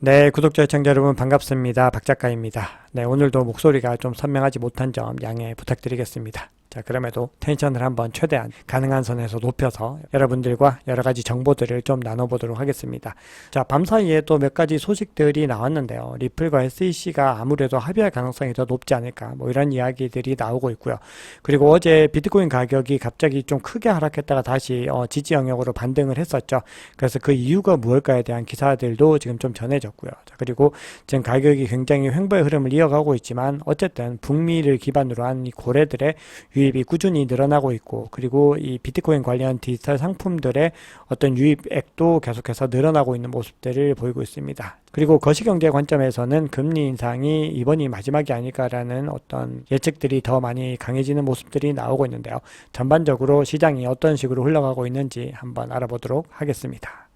네, 구독자 시청자 여러분 반갑습니다. 박 작가입니다. 네, 오늘도 목소리가 좀 선명하지 못한 점 양해 부탁드리겠습니다. 자, 그럼에도 텐션을 한번 최대한 가능한 선에서 높여서 여러분들과 여러 가지 정보들을 좀 나눠보도록 하겠습니다. 자, 밤사이에 또 몇 가지 소식들이 나왔는데요. 리플과 SEC가 아무래도 합의할 가능성이 더 높지 않을까, 뭐 이런 이야기들이 나오고 있고요. 그리고 어제 비트코인 가격이 갑자기 좀 크게 하락했다가 다시 지지 영역으로 반등을 했었죠. 그래서 그 이유가 무엇일까에 대한 기사들도 지금 좀 전해졌고요. 자, 그리고 지금 가격이 굉장히 횡보의 흐름을 이어가고 있지만 어쨌든 북미를 기반으로 한 이 고래들의 유입이 꾸준히 늘어나고 있고, 그리고 이 비트코인 관련 디지털 상품들의 어떤 유입액도 계속해서 늘어나고 있는 모습들을 보이고 있습니다. 그리고 거시경제 관점에서는 금리 인상이 이번이 마지막이 아닐까라는 어떤 예측들이 더 많이 강해지는 모습들이 나오고 있는데요. 전반적으로 시장이 어떤 식으로 흘러가고 있는지 한번 알아보도록 하겠습니다.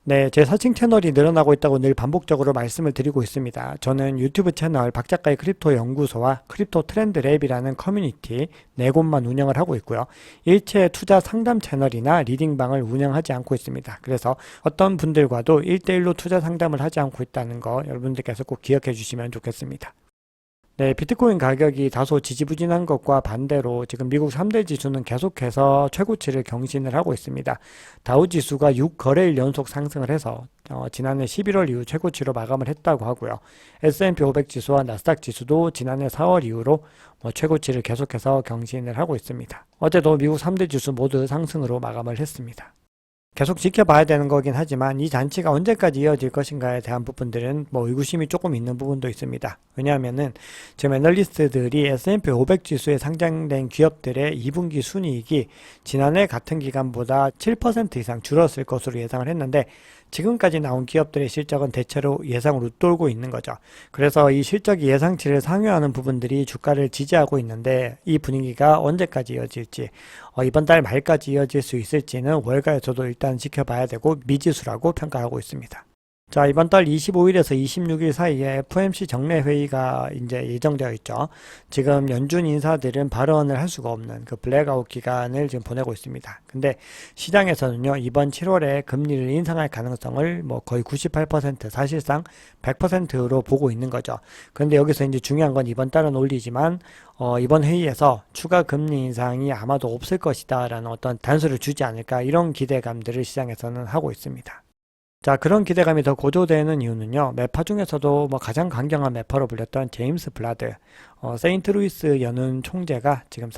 네, 제 서칭 채널이 늘어나고 있다고 늘 반복적으로 말씀을 드리고 있습니다. 저는 유튜브 채널 박작가의 크립토 연구소와 크립토 트렌드 랩이라는 커뮤니티 네 곳만 운영을 하고 있고요. 일체 투자 상담 채널이나 리딩방을 운영하지 않고 있습니다. 그래서 어떤 분들과도 1대1로 투자 상담을 하지 않고 있다는 거 여러분들께서 꼭 기억해 주시면 좋겠습니다. 네, 비트코인 가격이 다소 지지부진한 것과 반대로 지금 미국 3대 지수는 계속해서 최고치를 경신을 하고 있습니다. 다우 지수가 6거래일 연속 상승을 해서 지난해 11월 이후 최고치로 마감을 했다고 하고요. S&P 500 지수와 나스닥 지수도 지난해 4월 이후로 최고치를 계속해서 경신을 하고 있습니다. 어제도 미국 3대 지수 모두 상승으로 마감을 했습니다. 계속 지켜봐야 되는 거긴 하지만 이 잔치가 언제까지 이어질 것인가에 대한 부분들은 의구심이 조금 있는 부분도 있습니다. 왜냐하면은 지금 애널리스트들이 S&P 500 지수에 상장된 기업들의 2분기 순이익이 지난해 같은 기간보다 7% 이상 줄었을 것으로 예상을 했는데, 지금까지 나온 기업들의 실적은 대체로 예상을 웃돌고 있는 거죠. 그래서 이 실적이 예상치를 상회하는 부분들이 주가를 지지하고 있는데, 이 분위기가 언제까지 이어질지, 이번 달 말까지 이어질 수 있을지는 월가에서도 일단 지켜봐야 되고 미지수라고 평가하고 있습니다. 자, 이번 달 25일에서 26일 사이에 FOMC 정례 회의가 이제 예정되어 있죠. 지금 연준 인사들은 발언을 할 수가 없는 그 블랙아웃 기간을 지금 보내고 있습니다. 근데 시장에서는요, 이번 7월에 금리를 인상할 가능성을 거의 98% 사실상 100%로 보고 있는 거죠. 그런데 여기서 이제 중요한 건 이번 달은 올리지만 이번 회의에서 추가 금리 인상이 아마도 없을 것이다라는 어떤 단서를 주지 않을까, 이런 기대감들을 시장에서는 하고 있습니다. 자, 그런 기대감이 더 고조되는 이유는요, 매파 중에서도 가장 강경한 매파로 불렸던 제임스 블라드, 세인트루이스 연은 총재가 지금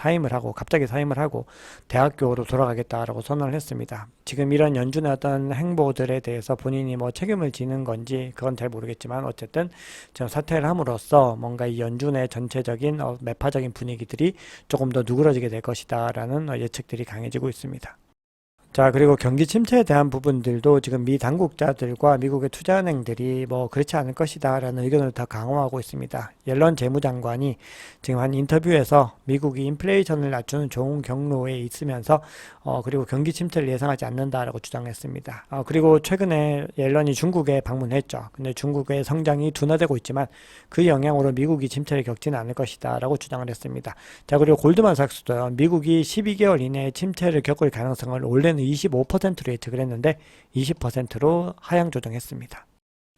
갑자기 사임을 하고 대학교로 돌아가겠다라고 선언을 했습니다. 지금 이런 연준의 어떤 행보들에 대해서 본인이 책임을 지는 건지 그건 잘 모르겠지만, 어쨌든 지금 사퇴를 함으로써 뭔가 이 연준의 전체적인 매파적인 분위기들이 조금 더 누그러지게 될 것이다라는 예측들이 강해지고 있습니다. 자, 그리고 경기 침체에 대한 부분들도 지금 미 당국자들과 미국의 투자은행들이 그렇지 않을 것이다 라는 의견을 더 강화하고 있습니다. 옐런 재무장관이 지금 한 인터뷰에서 미국이 인플레이션을 낮추는 좋은 경로에 있으면서 그리고 경기 침체를 예상하지 않는다라고 주장했습니다. 그리고 최근에 옐런이 중국에 방문했죠. 근데 중국의 성장이 둔화되고 있지만 그 영향으로 미국이 침체를 겪지는 않을 것이다 라고 주장을 했습니다. 자, 그리고 골드만삭스도요, 미국이 12개월 이내에 침체를 겪을 가능성을 원래는 25%로 예측을 했는데 20%로 하향 조정했습니다.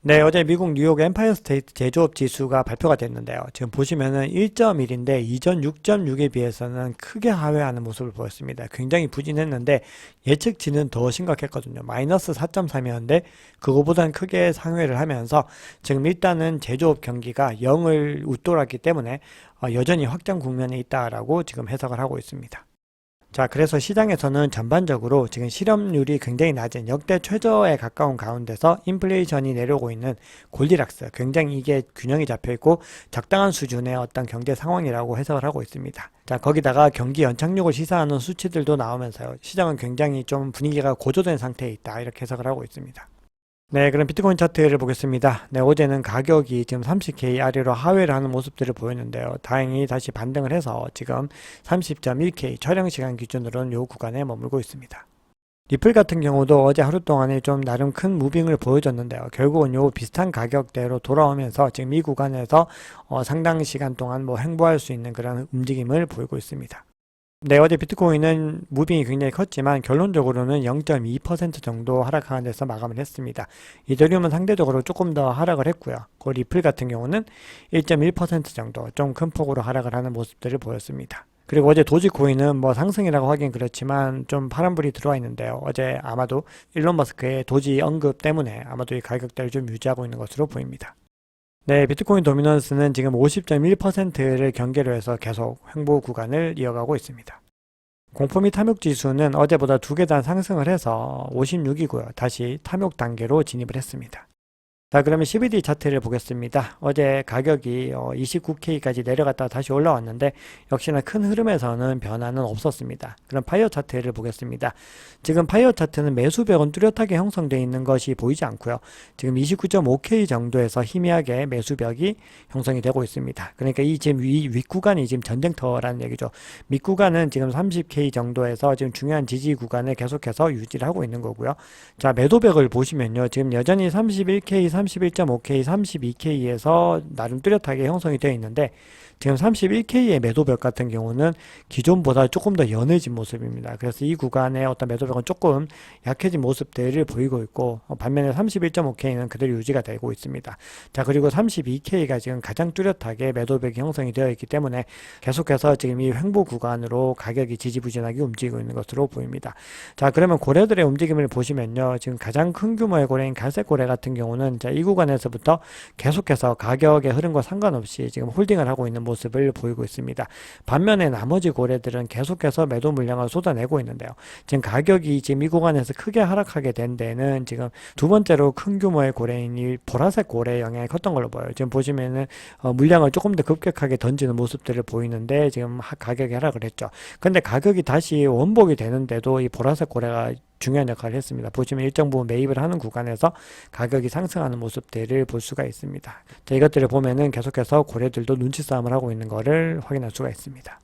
네, 어제 미국 뉴욕 엠파이어 스테이트 제조업 지수가 발표가 됐는데요. 지금 보시면은 1.1인데 이전 6.6에 비해서는 크게 하회하는 모습을 보였습니다. 굉장히 부진했는데 예측치는 더 심각했거든요. 마이너스 4.3이었는데 그거보다는 크게 상회를 하면서 지금 일단은 제조업 경기가 0을 웃돌았기 때문에 여전히 확장 국면에 있다라고 지금 해석을 하고 있습니다. 자, 그래서 시장에서는 전반적으로 지금 실업률이 굉장히 낮은 역대 최저에 가까운 가운데서 인플레이션이 내려오고 있는 골디락스, 굉장히 이게 균형이 잡혀 있고 적당한 수준의 어떤 경제 상황이라고 해석을 하고 있습니다. 자, 거기다가 경기 연착륙을 시사하는 수치들도 나오면서요, 시장은 굉장히 좀 분위기가 고조된 상태에 있다, 이렇게 해석을 하고 있습니다. 네, 그럼 비트코인 차트를 보겠습니다. 네, 어제는 가격이 지금 30K 아래로 하회를 하는 모습들을 보였는데요. 다행히 다시 반등을 해서 지금 30.1K 촬영 시간 기준으로는 이 구간에 머물고 있습니다. 리플 같은 경우도 어제 하루 동안에 좀 나름 큰 무빙을 보여줬는데요. 결국은 요 비슷한 가격대로 돌아오면서 지금 이 구간에서 상당 시간 동안 행보할 수 있는 그런 움직임을 보이고 있습니다. 네, 어제 비트코인은 무빙이 굉장히 컸지만 결론적으로는 0.2% 정도 하락하는 데서 마감을 했습니다. 이더리움은 상대적으로 조금 더 하락을 했고요. 그 리플 같은 경우는 1.1% 정도 좀 큰 폭으로 하락을 하는 모습들을 보였습니다. 그리고 어제 도지코인은 뭐 상승이라고 하긴 그렇지만 좀 파란불이 들어와 있는데요. 어제 아마도 일론 머스크의 도지 언급 때문에 아마도 이 가격대를 좀 유지하고 있는 것으로 보입니다. 네, 비트코인 도미넌스는 지금 50.1%를 경계로 해서 계속 횡보 구간을 이어가고 있습니다. 공포 및 탐욕 지수는 어제보다 2계단 상승을 해서 56이고요. 다시 탐욕 단계로 진입을 했습니다. 자, 그러면 CBD 차트를 보겠습니다. 어제 가격이 29K까지 내려갔다가 다시 올라왔는데 역시나 큰 흐름에서는 변화는 없었습니다. 그럼 파이어 차트를 보겠습니다. 지금 파이어 차트는 매수벽은 뚜렷하게 형성되어 있는 것이 보이지 않고요. 지금 29.5K 정도에서 희미하게 매수벽이 형성이 되고 있습니다. 그러니까 이 지금 윗구간이 지금 전쟁터라는 얘기죠. 밑구간은 지금 30K 정도에서 지금 중요한 지지 구간을 계속해서 유지를 하고 있는 거고요. 자, 매도벽을 보시면요. 지금 여전히 31K, 31.5K, 32K에서 나름 뚜렷하게 형성이 되어 있는데 지금 31K의 매도벽 같은 경우는 기존보다 조금 더 연해진 모습입니다. 그래서 이 구간의 어떤 매도벽은 조금 약해진 모습들을 보이고 있고 반면에 31.5K는 그대로 유지가 되고 있습니다. 자, 그리고 32K가 지금 가장 뚜렷하게 매도벽이 형성이 되어 있기 때문에 계속해서 지금 이 횡보 구간으로 가격이 지지부진하게 움직이고 있는 것으로 보입니다. 자, 그러면 고래들의 움직임을 보시면요. 지금 가장 큰 규모의 고래인 갈색 고래 같은 경우는 이 구간에서부터 계속해서 가격의 흐름과 상관없이 지금 홀딩을 하고 있는 모습을 보이고 있습니다. 반면에 나머지 고래들은 계속해서 매도 물량을 쏟아내고 있는데요. 지금 가격이 지금 이 구간에서 크게 하락하게 된 데는 지금 두 번째로 큰 규모의 고래인 이 보라색 고래의 영향이 컸던 걸로 보여요. 지금 보시면은 물량을 조금 더 급격하게 던지는 모습들을 보이는데 지금 가격이 하락을 했죠. 근데 가격이 다시 원복이 되는데도 이 보라색 고래가 중요한 역할을 했습니다. 보시면 일정 부분 매입을 하는 구간에서 가격이 상승하는 모습들을 볼 수가 있습니다. 자, 이것들을 보면은 계속해서 고래들도 눈치 싸움을 하고 있는 것을 확인할 수가 있습니다.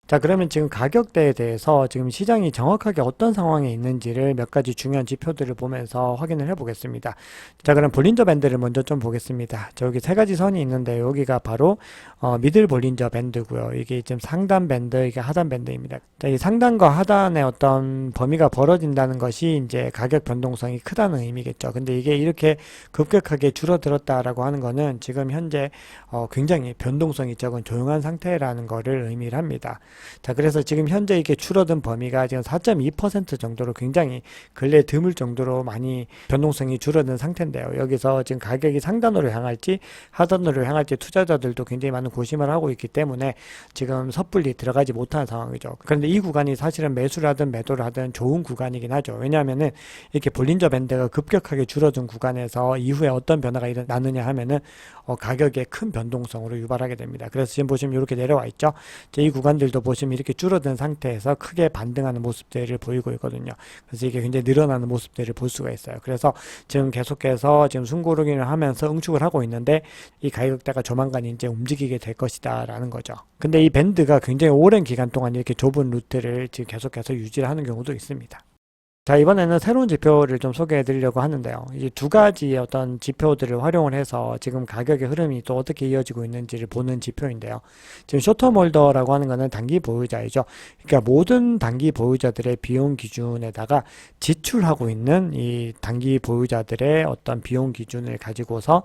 자, 그러면 지금 가격대에 대해서 지금 시장이 정확하게 어떤 상황에 있는지를 몇 가지 중요한 지표들을 보면서 확인을 해 보겠습니다. 자, 그럼 볼린저 밴드를 먼저 좀 보겠습니다. 저기 세 가지 선이 있는데 여기가 바로 미들 볼린저 밴드고요. 이게 지금 상단 밴드, 이게 하단 밴드입니다. 자, 이 상단과 하단의 어떤 범위가 벌어진다는 것이 이제 가격 변동성이 크다는 의미겠죠. 근데 이게 이렇게 급격하게 줄어들었다라고 하는 거는 지금 현재 굉장히 변동성이 적은 조용한 상태라는 거를 의미를 합니다. 자, 그래서 지금 현재 이렇게 줄어든 범위가 지금 4.2% 정도로 굉장히 근래 드물 정도로 많이 변동성이 줄어든 상태인데요. 여기서 지금 가격이 상단으로 향할지 하단으로 향할지 투자자들도 굉장히 많은 고심을 하고 있기 때문에 지금 섣불리 들어가지 못하는 상황이죠. 그런데 이 구간이 사실은 매수를 하든 매도를 하든 좋은 구간이긴 하죠. 왜냐하면은 이렇게 볼린저 밴드가 급격하게 줄어든 구간에서 이후에 어떤 변화가 일어나느냐 하면은 가격의 큰 변동성으로 유발하게 됩니다. 그래서 지금 보시면 이렇게 내려와 있죠. 이 구간들도 보시면 이렇게 줄어든 상태에서 크게 반등하는 모습들을 보이고 있거든요. 그래서 이게 굉장히 늘어나는 모습들을 볼 수가 있어요. 그래서 지금 계속해서 지금 숨고르기를 하면서 응축을 하고 있는데 이 가격대가 조만간 이제 움직이게 될 것이다 라는 거죠. 근데 이 밴드가 굉장히 오랜 기간 동안 이렇게 좁은 루트를 지금 계속해서 유지를 하는 경우도 있습니다. 자, 이번에는 새로운 지표를 좀 소개해 드리려고 하는데요. 이제 두 가지의 어떤 지표들을 활용을 해서 지금 가격의 흐름이 또 어떻게 이어지고 있는지를 보는 지표인데요. 지금 쇼텀 홀더라고 하는 거는 단기 보유자이죠. 그러니까 모든 단기 보유자들의 비용 기준에다가 지출하고 있는 이 단기 보유자들의 어떤 비용 기준을 가지고서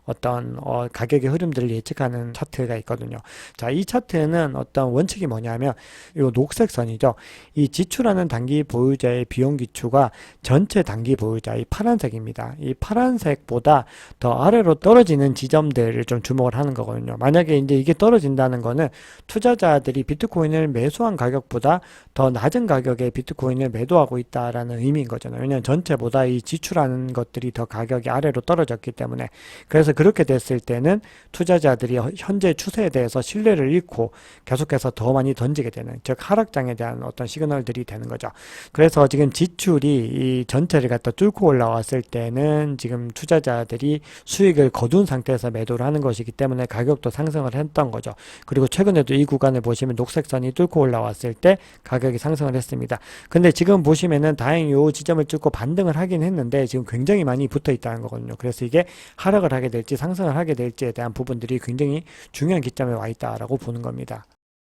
어떤 가격의 흐름들을 예측하는 차트가 있거든요. 자, 이 차트는 어떤 원칙이 뭐냐면 이 녹색 선이죠. 이 지출하는 단기 보유자의 비용 기초가 전체 단기 보유자 이 파란색입니다. 이 파란색보다 더 아래로 떨어지는 지점들을 좀 주목을 하는 거거든요. 만약에 이제 이게 떨어진다는 거는 투자자들이 비트코인을 매수한 가격보다 더 낮은 가격에 비트코인을 매도하고 있다라는 의미인 거잖아요. 왜냐하면 전체보다 이 지출하는 것들이 더 가격이 아래로 떨어졌기 때문에. 그래서 그렇게 됐을 때는 투자자들이 현재 추세에 대해서 신뢰를 잃고 계속해서 더 많이 던지게 되는, 즉 하락장에 대한 어떤 시그널들이 되는 거죠. 그래서 지금 지출이 이 전체를 갖다 뚫고 올라왔을 때는 지금 투자자들이 수익을 거둔 상태에서 매도를 하는 것이기 때문에 가격도 상승을 했던 거죠. 그리고 최근에도 이 구간을 보시면 녹색선이 뚫고 올라왔을 때 가격이 상승을 했습니다. 근데 지금 보시면은 다행히 이 지점을 뚫고 반등을 하긴 했는데 지금 굉장히 많이 붙어 있다는 거거든요. 그래서 이게 하락을 하게 될지 상승을 하게 될지에 대한 부분들이 굉장히 중요한 기점에 와 있다라고 보는 겁니다.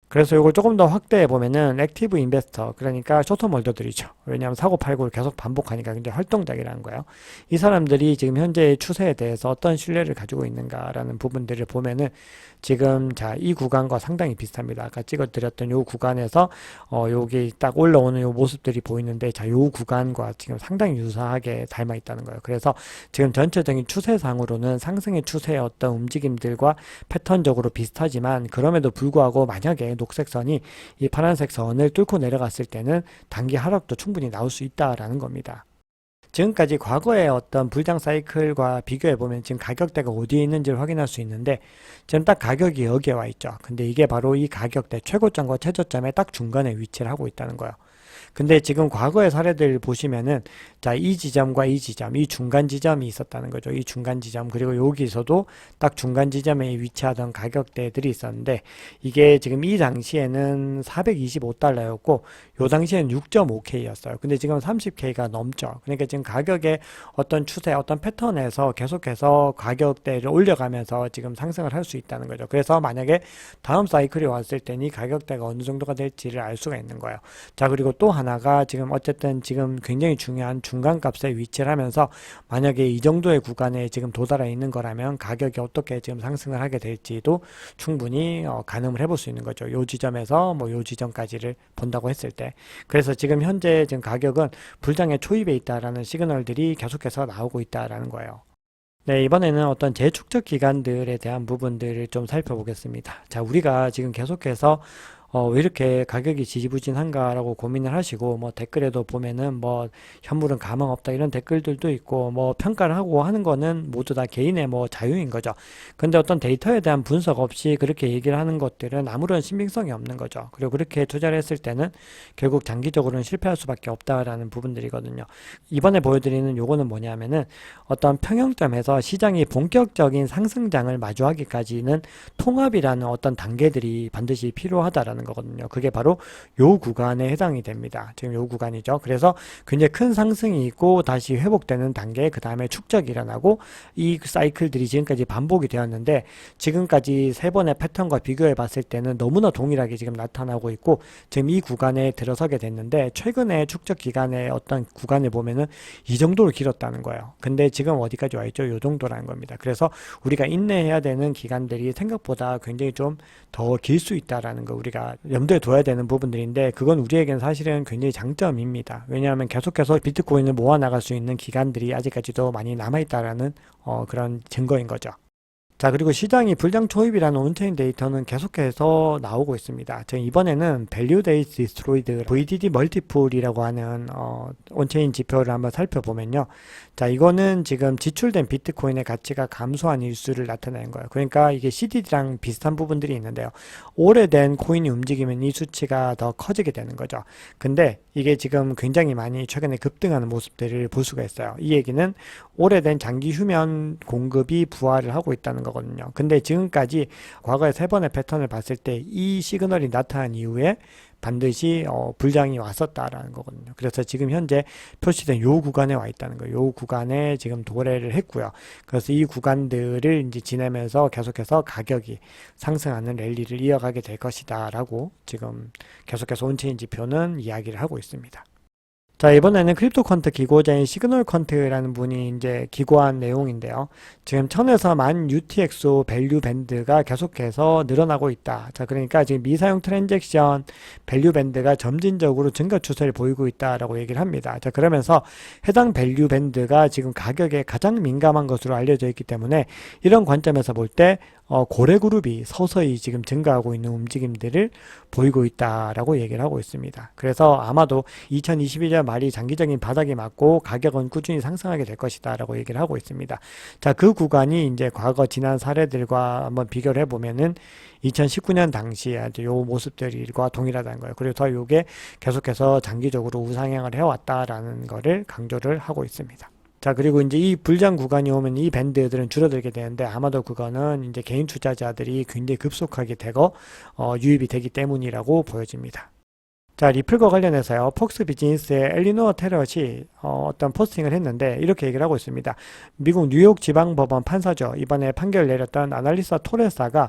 그래서 이걸 조금 더 확대해 보면은 액티브 인베스터, 그러니까 쇼텀 홀더들이죠. 왜냐하면 사고 팔고를 계속 반복하니까 굉장히 활동적이라는 거예요. 이 사람들이 지금 현재의 추세에 대해서 어떤 신뢰를 가지고 있는가라는 부분들을 보면은 지금 이 구간과 상당히 비슷합니다. 아까 찍어드렸던 요 구간에서 여기 딱 올라오는 요 모습들이 보이는데, 요 구간과 지금 상당히 유사하게 닮아 있다는 거예요. 그래서 지금 전체적인 추세상으로는 상승의 추세의 어떤 움직임들과 패턴적으로 비슷하지만, 그럼에도 불구하고 만약에 녹색 선이 이 파란색 선을 뚫고 내려갔을 때는 단기 하락도 충분히 나올 수 있다라는 겁니다. 지금까지 과거의 어떤 불장 사이클과 비교해 보면 지금 가격대가 어디에 있는지를 확인할 수 있는데, 지금 딱 가격이 여기에 와 있죠. 근데 이게 바로 이 가격대 최고점과 최저점의 딱 중간에 위치를 하고 있다는 거예요. 근데 지금 과거의 사례들 보시면은, 이 지점과 이 지점, 이 중간 지점이 있었다는 거죠. 이 중간 지점, 그리고 여기서도 딱 중간 지점에 위치하던 가격대들이 있었는데, 이게 지금 이 당시에는 425달러였고 요 당시에는 6.5K였어요. 근데 지금 30K가 넘죠. 그러니까 지금 가격의 어떤 추세, 어떤 패턴에서 계속해서 가격대를 올려가면서 지금 상승을 할 수 있다는 거죠. 그래서 만약에 다음 사이클이 왔을 때는 이 가격대가 어느 정도가 될지를 알 수가 있는 거예요. 자, 그리고 또 하나가 지금 어쨌든 지금 굉장히 중요한 중간값에 위치를 하면서, 만약에 이 정도의 구간에 지금 도달해 있는 거라면 가격이 어떻게 지금 상승을 하게 될지도 충분히 가늠을 해볼 수 있는 거죠. 요 지점에서 뭐 요 지점까지를 본다고 했을 때. 그래서 지금 현재 지금 가격은 불장의 초입에 있다라는 시그널들이 계속해서 나오고 있다라는 거예요. 네, 이번에는 어떤 재축적 기간들에 대한 부분들을 좀 살펴보겠습니다. 자, 우리가 지금 계속해서 왜 이렇게 가격이 지지부진한가라고 고민을 하시고, 뭐 댓글에도 보면은 뭐 현물은 가망 없다 이런 댓글들도 있고, 뭐 평가를 하고 하는 거는 모두 다 개인의 뭐 자유인 거죠. 근데 어떤 데이터에 대한 분석 없이 그렇게 얘기를 하는 것들은 아무런 신빙성이 없는 거죠. 그리고 그렇게 투자를 했을 때는 결국 장기적으로는 실패할 수밖에 없다라는 부분들이거든요. 이번에 보여드리는 요거는 뭐냐면은, 어떤 평형점에서 시장이 본격적인 상승장을 마주하기까지는 통합이라는 어떤 단계들이 반드시 필요하다라는 거거든요. 그게 바로 요 구간에 해당이 됩니다. 지금 요 구간이죠. 그래서 굉장히 큰 상승이 있고 다시 회복되는 단계, 그 다음에 축적이 일어나고, 이 사이클들이 지금까지 반복이 되었는데, 지금까지 세 번의 패턴과 비교해 봤을 때는 너무나 동일하게 지금 나타나고 있고, 지금 이 구간에 들어서게 됐는데, 최근에 축적 기간의 어떤 구간을 보면은 이 정도로 길었다는 거예요. 근데 지금 어디까지 와 있죠? 요 정도라는 겁니다. 그래서 우리가 인내해야 되는 기간들이 생각보다 굉장히 좀 더 길 수 있다라는 거 우리가 염두에 둬야 되는 부분들인데, 그건 우리에겐 사실은 굉장히 장점입니다. 왜냐하면 계속해서 비트코인을 모아나갈 수 있는 기간들이 아직까지도 많이 남아있다라는 그런 증거인 거죠. 자, 그리고 시장이 불장 초입이라는 온체인 데이터는 계속해서 나오고 있습니다. 지금 이번에는 Value Days Destroyed VDD 멀티플이라고 하는 온체인 지표를 한번 살펴보면요. 자, 이거는 지금 지출된 비트코인의 가치가 감소한 일수를 나타내는 거예요. 그러니까 이게 CDD랑 비슷한 부분들이 있는데요. 오래된 코인이 움직이면 이 수치가 더 커지게 되는 거죠. 근데 이게 지금 굉장히 많이 최근에 급등하는 모습들을 볼 수가 있어요. 이 얘기는 오래된 장기 휴면 공급이 부활을 하고 있다는 거거든요. 근데 지금까지 과거의 세 번의 패턴을 봤을 때 이 시그널이 나타난 이후에 반드시 불장이 왔었다라는 거거든요. 그래서 지금 현재 표시된 요 구간에 와 있다는 거예요. 요 구간에 지금 도래를 했고요. 그래서 이 구간들을 이제 지내면서 계속해서 가격이 상승하는 랠리를 이어가게 될 것이다라고 지금 계속해서 온체인 지표는 이야기를 하고 있습니다. 자, 이번에는 크립토 퀀트 기고자인 시그널 퀀트라는 분이 이제 기고한 내용인데요. 지금 1000에서 10,000 UTXO 밸류 밴드가 계속해서 늘어나고 있다. 자, 그러니까 지금 미사용 트랜잭션 밸류 밴드가 점진적으로 증가 추세를 보이고 있다라고 얘기를 합니다. 자, 그러면서 해당 밸류 밴드가 지금 가격에 가장 민감한 것으로 알려져 있기 때문에, 이런 관점에서 볼 때 고래 그룹이 서서히 지금 증가하고 있는 움직임들을 보이고 있다라고 얘기를 하고 있습니다. 그래서 아마도 2021년 말이 장기적인 바닥이 맞고 가격은 꾸준히 상승하게 될 것이다라고 얘기를 하고 있습니다. 자, 그 구간이 이제 과거 지난 사례들과 한번 비교를 해보면은 2019년 당시에 요 모습들과 동일하다는 거예요. 그래서 요게 계속해서 장기적으로 우상향을 해왔다라는 거를 강조를 하고 있습니다. 자, 그리고 이제 이 불장 구간이 오면 이 밴드들은 줄어들게 되는데, 아마도 그거는 이제 개인 투자자들이 굉장히 급속하게 되고 유입이 되기 때문이라고 보여집니다. 자, 리플과 관련해서요, 폭스 비즈니스의 엘리노어 테럿이 어떤 포스팅을 했는데 이렇게 얘기를 하고 있습니다. 미국 뉴욕 지방법원 판사죠. 이번에 판결을 내렸던 아날리사 토레사가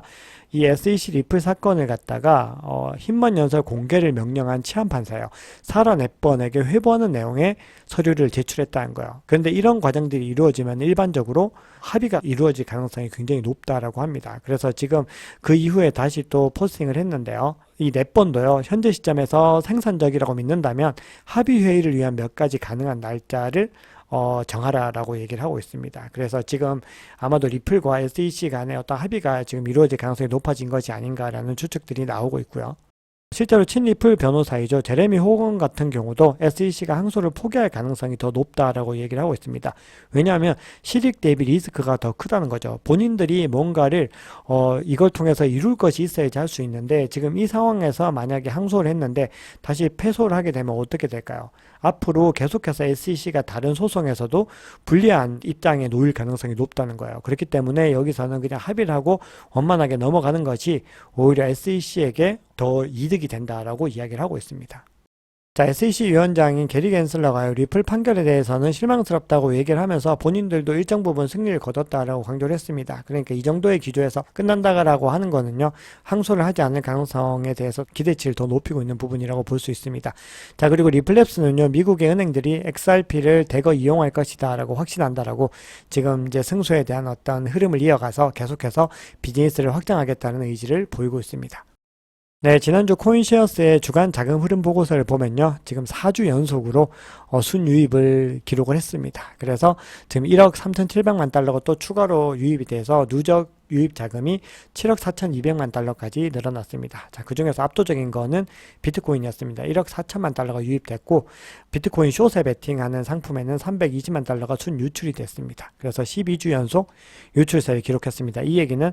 이 SEC 리플 사건을 갖다가 힘먼 연설 공개를 명령한 치안 판사예요. 사라 넷번에게 회부하는 내용의 서류를 제출했다는 거예요. 그런데 이런 과정들이 이루어지면 일반적으로 합의가 이루어질 가능성이 굉장히 높다라고 합니다. 그래서 지금 그 이후에 다시 또 포스팅을 했는데요. 이 넷번도요, 현재 시점에서 생산적이라고 믿는다면 합의 회의를 위한 몇 가지 가능한 날짜를 정하라라고 얘기를 하고 있습니다. 그래서 지금 아마도 리플과 SEC 간의 어떤 합의가 지금 이루어질 가능성이 높아진 것이 아닌가라는 추측들이 나오고 있고요. 실제로 친리플 변호사이죠. 제레미 호건 같은 경우도 SEC가 항소를 포기할 가능성이 더 높다라고 얘기를 하고 있습니다. 왜냐하면 실익 대비 리스크가 더 크다는 거죠. 본인들이 뭔가를 이걸 통해서 이룰 것이 있어야지 할 수 있는데 지금 이 상황에서 만약에 항소를 했는데 다시 패소를 하게 되면 어떻게 될까요? 앞으로 계속해서 SEC가 다른 소송에서도 불리한 입장에 놓일 가능성이 높다는 거예요. 그렇기 때문에 여기서는 그냥 합의를 하고 원만하게 넘어가는 것이 오히려 SEC에게 더 이득이 된다라고 이야기를 하고 있습니다. 자, SEC 위원장인 게리 겐슬러가 리플 판결에 대해서는 실망스럽다고 얘기를 하면서 본인들도 일정 부분 승리를 거뒀다라고 강조를 했습니다. 그러니까 이 정도의 기조에서 끝난다라고 하는 거는요, 항소를 하지 않을 가능성에 대해서 기대치를 더 높이고 있는 부분이라고 볼 수 있습니다. 자, 그리고 리플랩스는요, 미국의 은행들이 XRP를 대거 이용할 것이다라고 확신한다라고 지금 이제 승소에 대한 어떤 흐름을 이어가서 계속해서 비즈니스를 확장하겠다는 의지를 보이고 있습니다. 네, 지난주 코인쉐어스의 주간 자금 흐름 보고서를 보면요. 지금 4주 연속으로 순유입을 기록을 했습니다. 그래서 지금 1억 3,700만 달러가 또 추가로 유입이 돼서 누적 유입 자금이 7억 4,200만 달러까지 늘어났습니다. 자, 그 중에서 압도적인 거는 비트코인이었습니다. 1억 4천만 달러가 유입됐고, 비트코인 숏에 베팅하는 상품에는 320만 달러가 순유출이 됐습니다. 그래서 12주 연속 유출세를 기록했습니다. 이 얘기는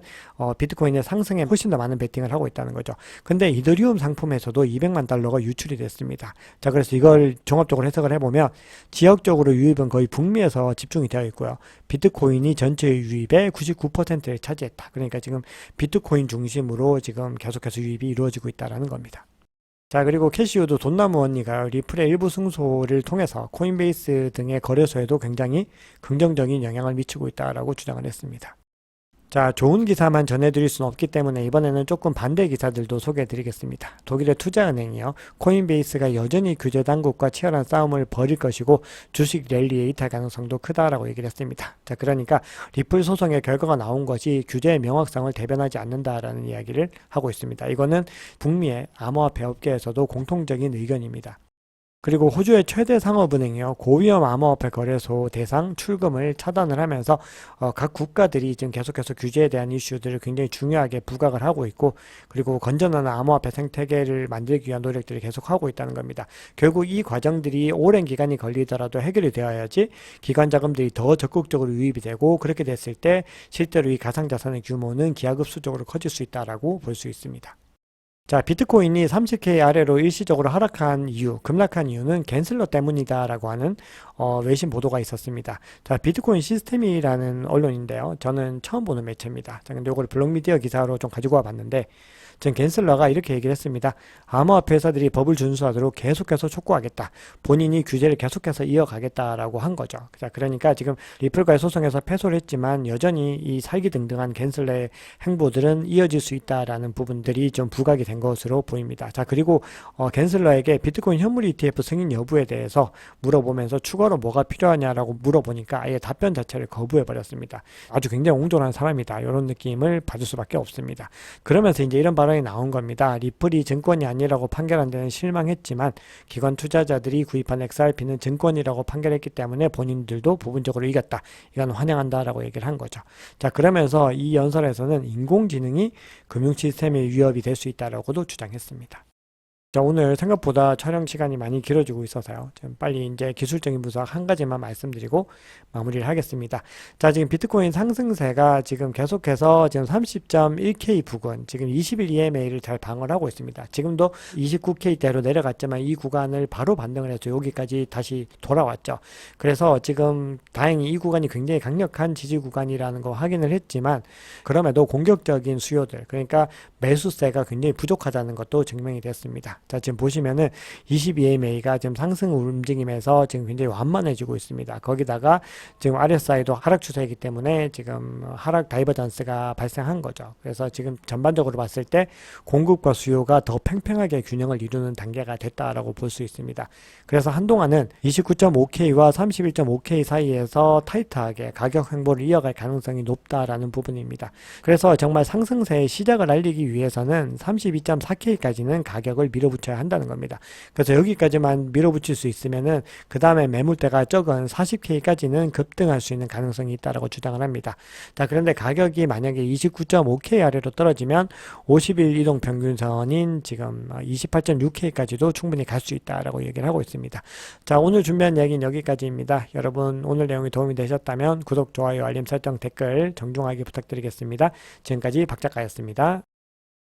비트코인의 상승에 훨씬 더 많은 베팅을 하고 있다는 거죠. 근데 이더리움 상품에서도 200만 달러가 유출이 됐습니다. 자, 그래서 이걸 종합적으로 해석을 해보면 지역적으로 유입은 거의 북미에서 집중이 되어 있고요. 비트코인이 전체 유입의 99%를 차지했다. 그러니까 지금 비트코인 중심으로 지금 계속해서 유입이 이루어지고 있다는 겁니다. 자, 그리고 캐시우도 돈나무 언니가 리플의 일부 승소를 통해서 코인베이스 등의 거래소에도 굉장히 긍정적인 영향을 미치고 있다고 주장을 했습니다. 자, 좋은 기사만 전해드릴 수는 없기 때문에 이번에는 조금 반대 기사들도 소개해드리겠습니다. 독일의 투자은행이요, 코인베이스가 여전히 규제 당국과 치열한 싸움을 벌일 것이고 주식 랠리에 이탈 가능성도 크다라고 얘기를 했습니다. 자, 그러니까 리플 소송의 결과가 나온 것이 규제의 명확성을 대변하지 않는다라는 이야기를 하고 있습니다. 이거는 북미의 암호화폐 업계에서도 공통적인 의견입니다. 그리고 호주의 최대 상업은행이요, 고위험 암호화폐 거래소 대상 출금을 차단을 하면서 각 국가들이 지금 계속해서 규제에 대한 이슈들을 굉장히 중요하게 부각을 하고 있고, 그리고 건전한 암호화폐 생태계를 만들기 위한 노력들을 계속하고 있다는 겁니다. 결국 이 과정들이 오랜 기간이 걸리더라도 해결이 되어야지 기관 자금들이 더 적극적으로 유입이 되고, 그렇게 됐을 때 실제로 이 가상자산의 규모는 기하급수적으로 커질 수 있다라고 볼 수 있습니다. 자, 비트코인이 30K 아래로 일시적으로 하락한 이유, 급락한 이유는 갠슬러 때문이다라고 하는 외신 보도가 있었습니다. 자, 비트코인 시스템이라는 언론인데요, 저는 처음 보는 매체입니다. 자, 근데 이걸 블록미디어 기사로 좀 가지고 와봤는데, 전 갠슬러가 이렇게 얘기를 했습니다. 암호화폐 회사들이 법을 준수하도록 계속해서 촉구하겠다. 본인이 규제를 계속해서 이어가겠다라고 한 거죠. 자, 그러니까 지금 리플과의 소송에서 패소를 했지만 여전히 이 살기등등한 갠슬러의 행보들은 이어질 수 있다라는 부분들이 좀 부각이 된 것으로 보입니다. 자, 그리고 갠슬러에게 비트코인 현물 ETF 승인 여부에 대해서 물어보면서 추가로 뭐가 필요하냐라고 물어보니까 아예 답변 자체를 거부해버렸습니다. 아주 굉장히 옹졸한 사람이다, 이런 느낌을 받을 수밖에 없습니다. 그러면서 이제 이런 발언이 나온 겁니다. 리플이 증권이 아니라고 판결한 데는 실망했지만 기관 투자자들이 구입한 XRP는 증권이라고 판결했기 때문에 본인들도 부분적으로 이겼다. 이건 환영한다라고 얘기를 한 거죠. 자, 그러면서 이 연설에서는 인공지능이 금융 시스템의 위협이 될 수 있다라고도 주장했습니다. 자, 오늘 생각보다 촬영 시간이 많이 길어지고 있어서요, 좀 빨리 이제 기술적인 분석 한 가지만 말씀드리고 마무리를 하겠습니다. 자, 지금 비트코인 상승세가 지금 계속해서 지금 30.1K 부근, 지금 20일 EMA를 잘 방어를 하고 있습니다. 지금도 29K대로 내려갔지만 이 구간을 바로 반등을 해서 여기까지 다시 돌아왔죠. 그래서 지금 다행히 이 구간이 굉장히 강력한 지지 구간이라는 거 확인을 했지만, 그럼에도 공격적인 수요들, 그러니까 매수세가 굉장히 부족하다는 것도 증명이 됐습니다. 자, 지금 보시면은 22AMA가 지금 상승 움직임에서 지금 굉장히 완만해지고 있습니다. 거기다가 지금 RSI도 하락 추세이기 때문에 지금 하락 다이버전스가 발생한 거죠. 그래서 지금 전반적으로 봤을 때 공급과 수요가 더 팽팽하게 균형을 이루는 단계가 됐다라고 볼 수 있습니다. 그래서 한동안은 29.5K와 31.5K 사이에서 타이트하게 가격 횡보를 이어갈 가능성이 높다라는 부분입니다. 그래서 정말 상승세의 시작을 알리기 위해서는 32.4K까지는 가격을 밀어붙여야 한다는 겁니다. 그래서 여기까지만 밀어붙일 수 있으면은 그 다음에 매물대가 적은 40K까지는 급등할 수 있는 가능성이 있다라고 주장을 합니다. 자, 그런데 가격이 만약에 29.5K 아래로 떨어지면 50일 이동 평균선인 지금 28.6K까지도 충분히 갈 수 있다라고 얘기를 하고 있습니다. 자, 오늘 준비한 이야기는 여기까지입니다. 여러분 오늘 내용이 도움이 되셨다면 구독, 좋아요, 알림 설정, 댓글 정중하게 부탁드리겠습니다. 지금까지 박 작가였습니다.